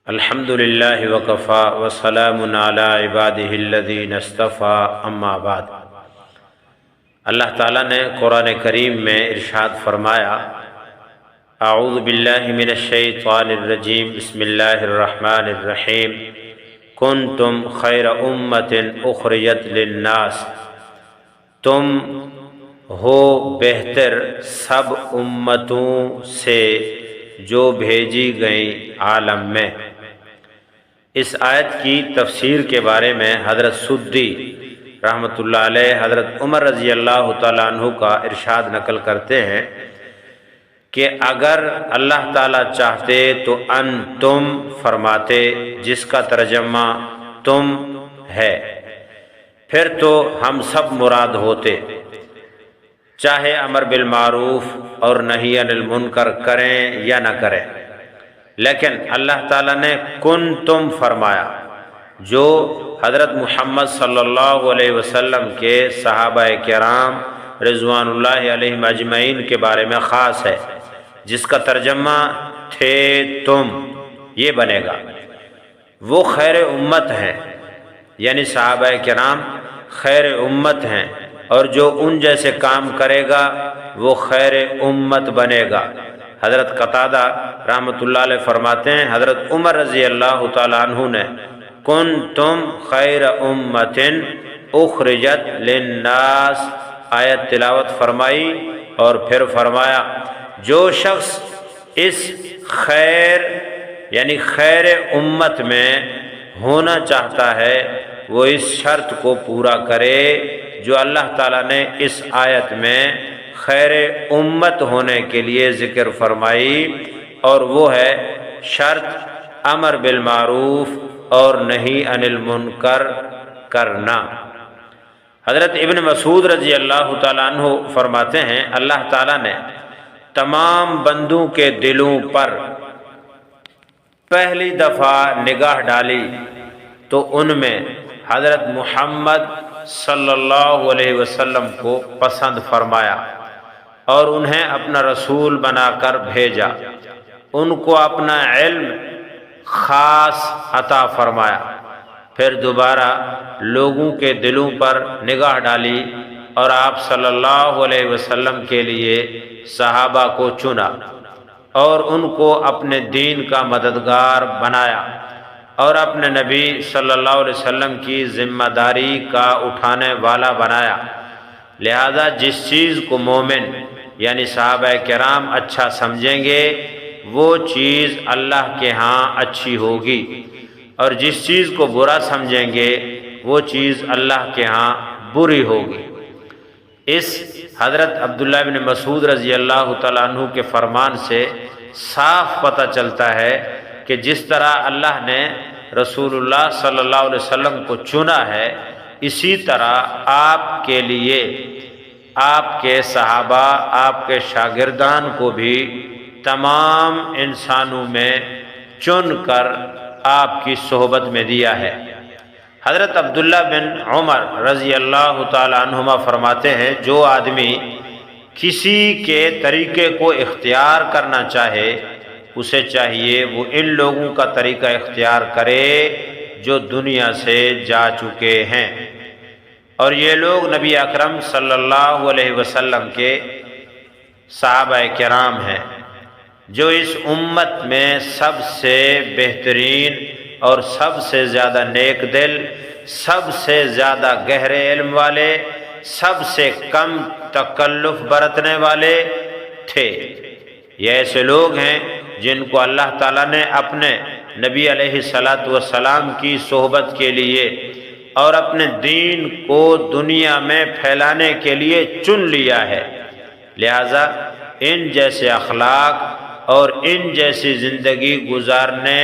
الحمد للہ وکفا وسلام علی عبادہ الذین اصطفیٰ اما بعد۔ اللہ تعالیٰ نے قرآن کریم میں ارشاد فرمایا، اعوذ باللہ من الشیطان الرجیم، بسم اللہ الرحمن الرحیم، کنتم خیر امت اخرجت للناس، تم ہو بہتر سب امتوں سے جو بھیجی گئیں عالم میں۔ اس آیت کی تفسیر کے بارے میں حضرت سدی رحمۃ اللہ علیہ حضرت عمر رضی اللہ تعالیٰ عنہ کا ارشاد نقل کرتے ہیں کہ اگر اللہ تعالیٰ چاہتے تو انتم فرماتے، جس کا ترجمہ تم ہے، پھر تو ہم سب مراد ہوتے، چاہے امر بالمعروف اور نہی عن المنکر کریں یا نہ کریں، لیکن اللہ تعالیٰ نے کنتم فرمایا، جو حضرت محمد صلی اللہ علیہ وسلم کے صحابہ کرام رضوان اللہ علیہم اجمعین کے بارے میں خاص ہے، جس کا ترجمہ تھے تم یہ بنے گا۔ وہ خیر امت ہیں، یعنی صحابہ کرام خیر امت ہیں، اور جو ان جیسے کام کرے گا وہ خیر امت بنے گا۔ حضرت قتادہ رحمۃ اللہ علیہ فرماتے ہیں، حضرت عمر رضی اللہ تعالیٰ عنہ نے کنتم خیر امت اخرجت للناس آیت تلاوت فرمائی، اور پھر فرمایا جو شخص اس خیر یعنی خیر امت میں ہونا چاہتا ہے وہ اس شرط کو پورا کرے جو اللہ تعالیٰ نے اس آیت میں خیر امت ہونے کے لیے ذکر فرمائی، اور وہ ہے شرط امر بالمعروف اور نہی عن المنکر کرنا۔ حضرت ابن مسعود رضی اللہ تعالیٰ عنہ فرماتے ہیں، اللہ تعالیٰ نے تمام بندوں کے دلوں پر پہلی دفعہ نگاہ ڈالی تو ان میں حضرت محمد صلی اللہ علیہ وسلم کو پسند فرمایا اور انہیں اپنا رسول بنا کر بھیجا، ان کو اپنا علم خاص عطا فرمایا، پھر دوبارہ لوگوں کے دلوں پر نگاہ ڈالی اور آپ صلی اللہ علیہ وسلم کے لیے صحابہ کو چنا اور ان کو اپنے دین کا مددگار بنایا اور اپنے نبی صلی اللہ علیہ وسلم کی ذمہ داری کا اٹھانے والا بنایا۔ لہذا جس چیز کو مومن یعنی صحابہ کرام اچھا سمجھیں گے وہ چیز اللہ کے ہاں اچھی ہوگی، اور جس چیز کو برا سمجھیں گے وہ چیز اللہ کے ہاں بری ہوگی۔ اس حضرت عبداللہ بن مسعود رضی اللہ تعالیٰ عنہ کے فرمان سے صاف پتہ چلتا ہے کہ جس طرح اللہ نے رسول اللہ صلی اللہ علیہ وسلم کو چنا ہے، اسی طرح آپ کے لیے آپ کے صحابہ، آپ کے شاگردان کو بھی تمام انسانوں میں چن کر آپ کی صحبت میں دیا ہے۔ حضرت عبداللہ بن عمر رضی اللہ تعالی عنہما فرماتے ہیں، جو آدمی کسی کے طریقے کو اختیار کرنا چاہے اسے چاہیے وہ ان لوگوں کا طریقہ اختیار کرے جو دنیا سے جا چکے ہیں، اور یہ لوگ نبی اکرم صلی اللہ علیہ وسلم کے صحابہ کرام ہیں، جو اس امت میں سب سے بہترین اور سب سے زیادہ نیک دل، سب سے زیادہ گہرے علم والے، سب سے کم تکلف برتنے والے تھے۔ یہ ایسے لوگ ہیں جن کو اللہ تعالیٰ نے اپنے نبی علیہ الصلاۃ والسلام کی صحبت کے لیے اور اپنے دین کو دنیا میں پھیلانے کے لیے چن لیا ہے۔ لہذا ان جیسے اخلاق اور ان جیسی زندگی گزارنے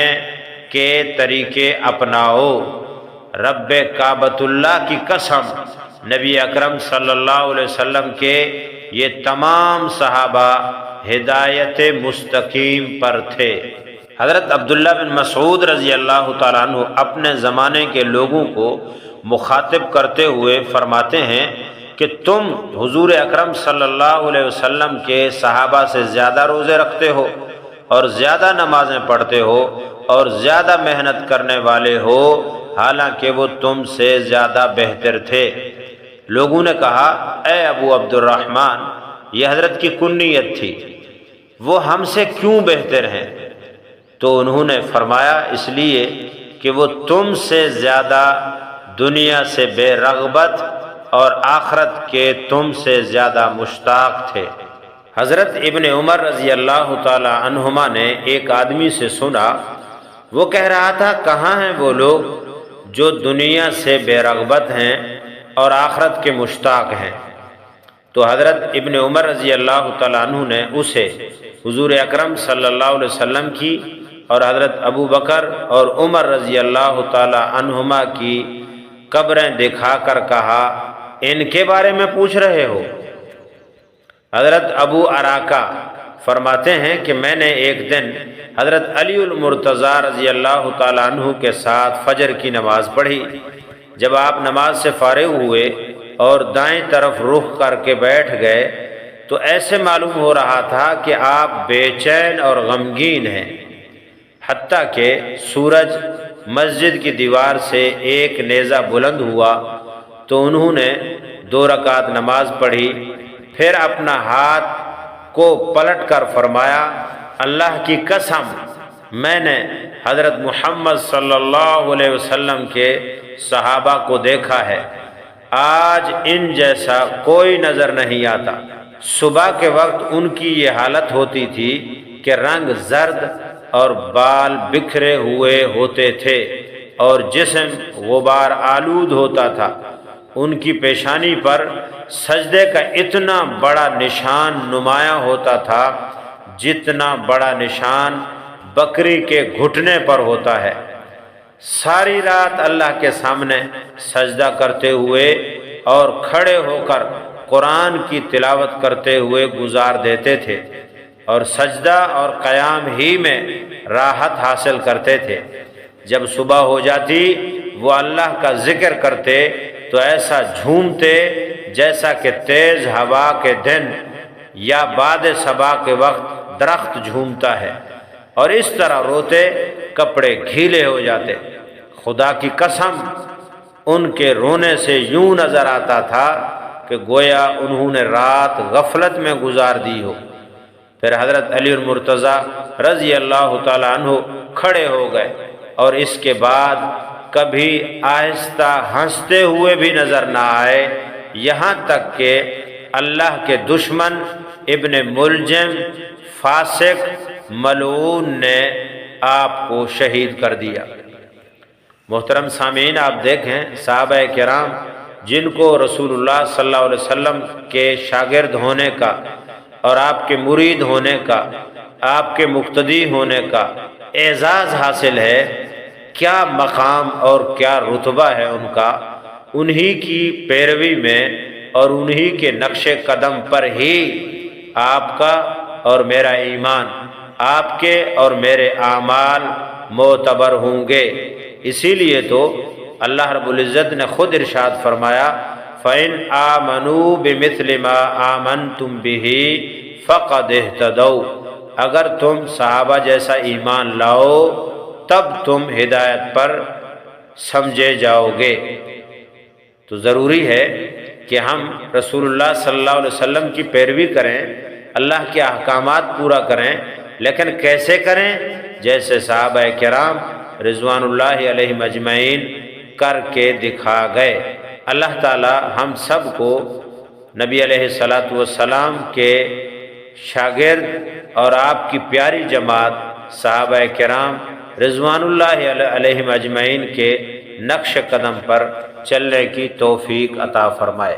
کے طریقے اپناؤ۔ رب کعبۃ اللہ کی قسم، نبی اکرم صلی اللہ علیہ وسلم کے یہ تمام صحابہ ہدایت مستقیم پر تھے۔ حضرت عبداللہ بن مسعود رضی اللہ تعالیٰ عنہ اپنے زمانے کے لوگوں کو مخاطب کرتے ہوئے فرماتے ہیں کہ تم حضور اکرم صلی اللہ علیہ وسلم کے صحابہ سے زیادہ روزے رکھتے ہو اور زیادہ نمازیں پڑھتے ہو اور زیادہ محنت کرنے والے ہو، حالانکہ وہ تم سے زیادہ بہتر تھے۔ لوگوں نے کہا اے ابو عبد الرحمن، یہ حضرت کی کنیت تھی، وہ ہم سے کیوں بہتر ہیں؟ تو انہوں نے فرمایا اس لیے کہ وہ تم سے زیادہ دنیا سے بے رغبت اور آخرت کے تم سے زیادہ مشتاق تھے۔ حضرت ابن عمر رضی اللہ تعالی عنہما نے ایک آدمی سے سنا، وہ کہہ رہا تھا کہاں ہیں وہ لوگ جو دنیا سے بے رغبت ہیں اور آخرت کے مشتاق ہیں؟ تو حضرت ابن عمر رضی اللہ تعالیٰ عنہ نے اسے حضور اکرم صلی اللہ علیہ وسلم کی اور حضرت ابو بکر اور عمر رضی اللہ تعالیٰ عنہما کی قبریں دکھا کر کہا ان کے بارے میں پوچھ رہے ہو؟ حضرت ابو اراکا فرماتے ہیں کہ میں نے ایک دن حضرت علی المرتضیٰ رضی اللہ تعالیٰ عنہ کے ساتھ فجر کی نماز پڑھی۔ جب آپ نماز سے فارغ ہوئے اور دائیں طرف رخ کر کے بیٹھ گئے تو ایسے معلوم ہو رہا تھا کہ آپ بے چین اور غمگین ہیں، حتیٰ کہ سورج مسجد کی دیوار سے ایک نیزہ بلند ہوا تو انہوں نے 2 رکعت نماز پڑھی، پھر اپنا ہاتھ کو پلٹ کر فرمایا اللہ کی قسم میں نے حضرت محمد صلی اللہ علیہ وسلم کے صحابہ کو دیکھا ہے، آج ان جیسا کوئی نظر نہیں آتا۔ صبح کے وقت ان کی یہ حالت ہوتی تھی کہ رنگ زرد اور بال بکھرے ہوئے ہوتے تھے اور جسم غبار آلود ہوتا تھا۔ ان کی پیشانی پر سجدے کا اتنا بڑا نشان نمایاں ہوتا تھا جتنا بڑا نشان بکری کے گھٹنے پر ہوتا ہے۔ ساری رات اللہ کے سامنے سجدہ کرتے ہوئے اور کھڑے ہو کر قرآن کی تلاوت کرتے ہوئے گزار دیتے تھے اور سجدہ اور قیام ہی میں راحت حاصل کرتے تھے۔ جب صبح ہو جاتی وہ اللہ کا ذکر کرتے تو ایسا جھومتے جیسا کہ تیز ہوا کے دن یا باد صبا کے وقت درخت جھومتا ہے، اور اس طرح روتے کپڑے گھیلے ہو جاتے۔ خدا کی قسم ان کے رونے سے یوں نظر آتا تھا کہ گویا انہوں نے رات غفلت میں گزار دی ہو۔ پھر حضرت علی المرتضیٰ رضی اللہ تعالی عنہ کھڑے ہو گئے اور اس کے بعد کبھی آہستہ ہنستے ہوئے بھی نظر نہ آئے، یہاں تک کہ اللہ کے دشمن ابن ملجم فاسق ملعون نے آپ کو شہید کر دیا۔ محترم سامعین، آپ دیکھیں صحابہ کرام جن کو رسول اللہ صلی اللہ علیہ وسلم کے شاگرد ہونے کا اور آپ کے مرید ہونے کا، آپ کے مقتدی ہونے کا اعزاز حاصل ہے، کیا مقام اور کیا رتبہ ہے ان کا، انہی کی پیروی میں اور انہی کے نقش قدم پر ہی آپ کا اور میرا ایمان، آپ کے اور میرے اعمال معتبر ہوں گے۔ اسی لیے تو اللہ رب العزت نے خود ارشاد فرمایا فَإِنْ آمَنُوا بِمِثْلِ مَا آمَنْتُمْ بِهِ فَقَدْ اهْتَدَوْا، اگر تم صحابہ جیسا ایمان لاؤ تب تم ہدایت پر سمجھے جاؤ گے۔ تو ضروری ہے کہ ہم رسول اللہ صلی اللہ علیہ وسلم کی پیروی کریں، اللہ کے احکامات پورا کریں، لیکن کیسے کریں؟ جیسے صحابہ کرام رضوان اللہ علیہم اجمعین کر کے دکھا گئے۔ اللہ تعالی ہم سب کو نبی علیہ الصلاۃ والسلام کے شاگرد اور آپ کی پیاری جماعت صحابہ کرام رضوان اللہ علیہم اجمعین کے نقش قدم پر چلنے کی توفیق عطا فرمائے۔